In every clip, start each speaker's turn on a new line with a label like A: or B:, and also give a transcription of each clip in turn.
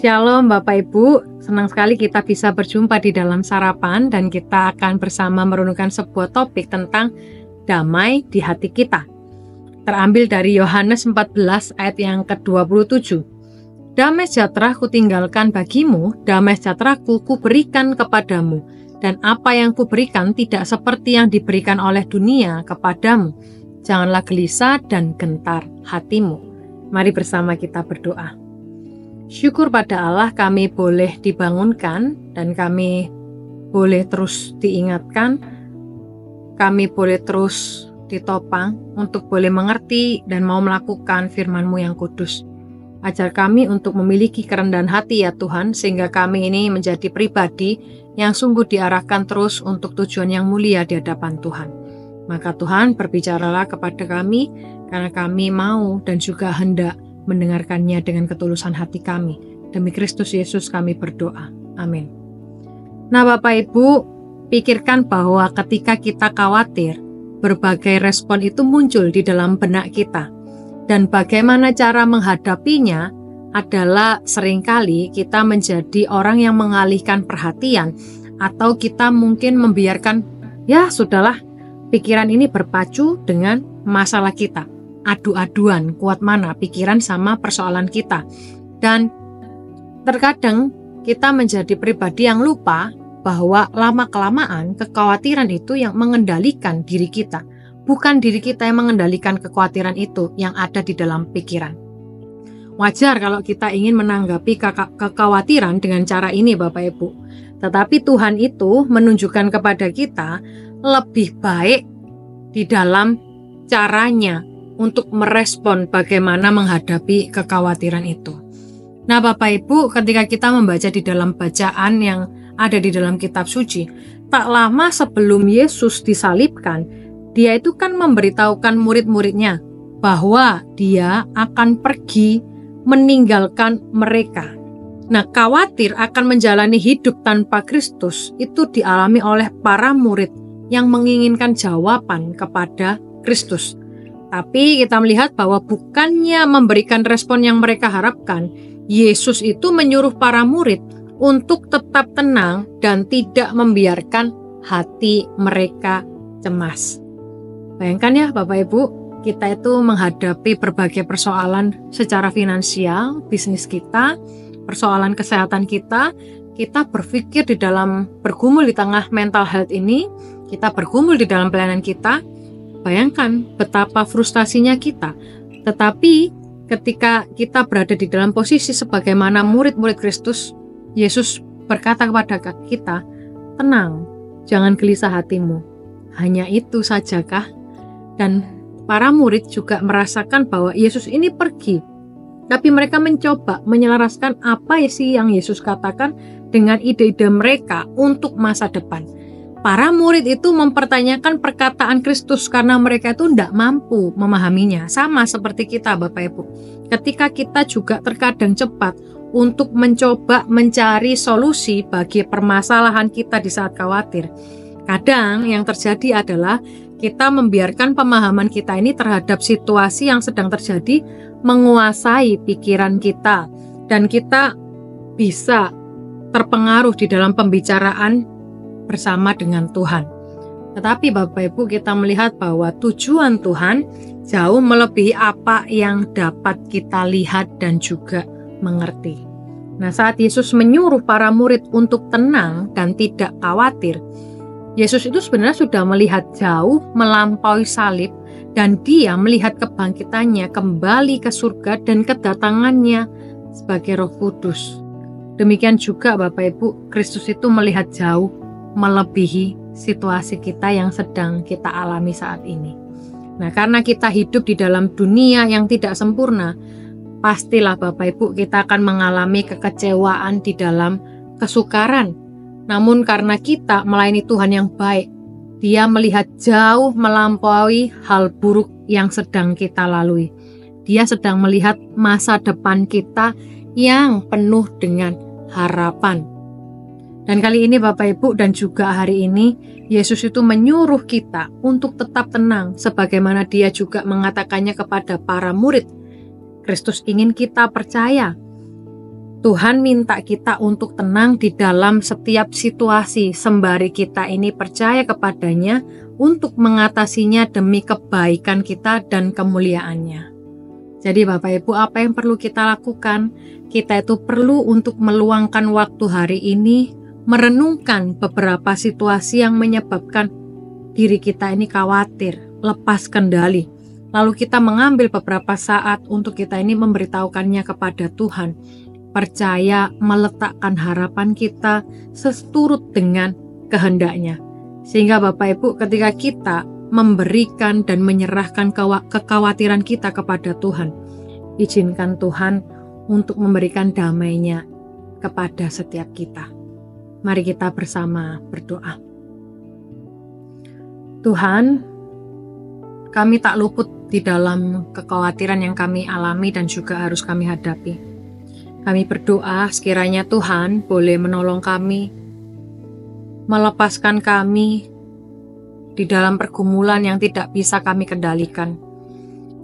A: Shalom Bapak Ibu, senang sekali kita bisa berjumpa di dalam sarapan dan kita akan bersama merenungkan sebuah topik tentang damai di hati kita. Terambil dari Yohanes 14 ayat yang ke-27. Damai sejahtera kutinggalkan bagimu, damai sejahtera kuberikan kepadamu, dan apa yang kuberikan tidak seperti yang diberikan oleh dunia kepadamu. Janganlah gelisah dan gentar hatimu. Mari bersama kita berdoa. Syukur pada Allah kami boleh dibangunkan dan kami boleh terus diingatkan, kami boleh terus ditopang untuk boleh mengerti dan mau melakukan firman-Mu yang kudus. Ajar kami untuk memiliki kerendahan hati ya Tuhan, sehingga kami ini menjadi pribadi yang sungguh diarahkan terus untuk tujuan yang mulia di hadapan Tuhan. Maka Tuhan berbicaralah kepada kami, karena kami mau dan juga hendak mendengarkannya dengan ketulusan hati kami. Demi Kristus Yesus kami berdoa. Amin. Nah Bapak Ibu, pikirkan bahwa ketika kita khawatir, berbagai respon itu muncul di dalam benak kita. Dan bagaimana cara menghadapinya adalah seringkali kita menjadi orang yang mengalihkan perhatian, atau kita mungkin membiarkan, ya sudahlah, pikiran ini berpacu dengan masalah kita. Adu-aduan kuat mana pikiran sama persoalan kita. Dan terkadang kita menjadi pribadi yang lupa bahwa lama-kelamaan kekhawatiran itu yang mengendalikan diri kita. Bukan diri kita yang mengendalikan kekhawatiran itu yang ada di dalam pikiran. Wajar kalau kita ingin menanggapi kekhawatiran dengan cara ini Bapak Ibu. Tetapi Tuhan itu menunjukkan kepada kita lebih baik di dalam caranya untuk merespon bagaimana menghadapi kekhawatiran itu. Nah Bapak Ibu, ketika kita membaca di dalam bacaan yang ada di dalam kitab suci, tak lama sebelum Yesus disalibkan, dia itu kan memberitahukan murid-muridnya bahwa dia akan pergi meninggalkan mereka. Nah, khawatir akan menjalani hidup tanpa Kristus itu dialami oleh para murid yang menginginkan jawaban kepada Kristus. Tapi kita melihat bahwa bukannya memberikan respon yang mereka harapkan, Yesus itu menyuruh para murid untuk tetap tenang dan tidak membiarkan hati mereka cemas. Bayangkan ya Bapak Ibu, kita itu menghadapi berbagai persoalan secara finansial, bisnis kita, persoalan kesehatan kita berpikir di dalam bergumul di tengah mental health ini, kita bergumul di dalam pelayanan kita. Bayangkan betapa frustasinya kita. Tetapi ketika kita berada di dalam posisi sebagaimana murid-murid Kristus, Yesus berkata kepada kita, tenang, jangan gelisah hatimu. Hanya itu sajakah? Dan para murid juga merasakan bahwa Yesus ini pergi. Tapi mereka mencoba menyelaraskan apa sih yang Yesus katakan dengan ide-ide mereka untuk masa depan. Para murid itu mempertanyakan perkataan Kristus karena mereka itu tidak mampu memahaminya. Sama seperti kita Bapak Ibu. Ketika kita juga terkadang cepat untuk mencoba mencari solusi bagi permasalahan kita di saat khawatir. Kadang yang terjadi adalah kita membiarkan pemahaman kita ini terhadap situasi yang sedang terjadi menguasai pikiran kita. Dan kita bisa terpengaruh di dalam pembicaraan bersama dengan Tuhan. Tetapi Bapak Ibu, kita melihat bahwa tujuan Tuhan jauh melebihi apa yang dapat kita lihat dan juga mengerti. Nah, saat Yesus menyuruh para murid untuk tenang dan tidak khawatir, Yesus itu sebenarnya sudah melihat jauh melampaui salib dan dia melihat kebangkitannya kembali ke surga dan kedatangannya sebagai Roh Kudus. Demikian juga Bapak Ibu, Kristus itu melihat jauh melebihi situasi kita yang sedang kita alami saat ini. Nah, karena kita hidup di dalam dunia yang tidak sempurna, pastilah Bapak Ibu kita akan mengalami kekecewaan di dalam kesukaran. Namun karena kita melayani Tuhan yang baik, Dia melihat jauh melampaui hal buruk yang sedang kita lalui. Dia sedang melihat masa depan kita yang penuh dengan harapan. Dan kali ini Bapak Ibu dan juga hari ini Yesus itu menyuruh kita untuk tetap tenang sebagaimana Dia juga mengatakannya kepada para murid. Kristus ingin kita percaya Tuhan minta kita untuk tenang di dalam setiap situasi, sembari kita ini percaya kepadanya untuk mengatasinya demi kebaikan kita dan kemuliaannya. Jadi Bapak Ibu, apa yang perlu kita lakukan? Kita itu perlu untuk meluangkan waktu hari ini, merenungkan beberapa situasi yang menyebabkan diri kita ini khawatir, lepas kendali. Lalu kita mengambil beberapa saat untuk kita ini memberitahukannya kepada Tuhan. Percaya meletakkan harapan kita seturut dengan kehendaknya. Sehingga Bapak Ibu, ketika kita memberikan dan menyerahkan kekhawatiran kita kepada Tuhan, izinkan Tuhan untuk memberikan damai-Nya kepada setiap kita. Mari kita bersama berdoa. Tuhan, kami tak luput di dalam kekhawatiran yang kami alami dan juga harus kami hadapi. Kami berdoa sekiranya Tuhan boleh menolong kami, melepaskan kami di dalam pergumulan yang tidak bisa kami kendalikan.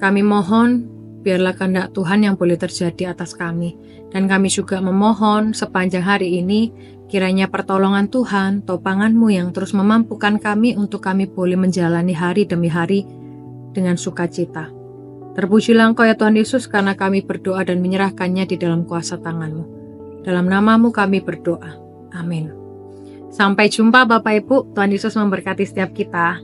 A: Kami mohon biarlah kehendak Tuhan yang boleh terjadi atas kami. Dan kami juga memohon sepanjang hari ini kiranya pertolongan Tuhan, topangan-Mu yang terus memampukan kami untuk kami boleh menjalani hari demi hari dengan sukacita. Terpujilah Engkau ya Tuhan Yesus, karena kami berdoa dan menyerahkannya di dalam kuasa tangan-Mu. Dalam nama-Mu kami berdoa. Amin. Sampai jumpa Bapak Ibu, Tuhan Yesus memberkati setiap kita.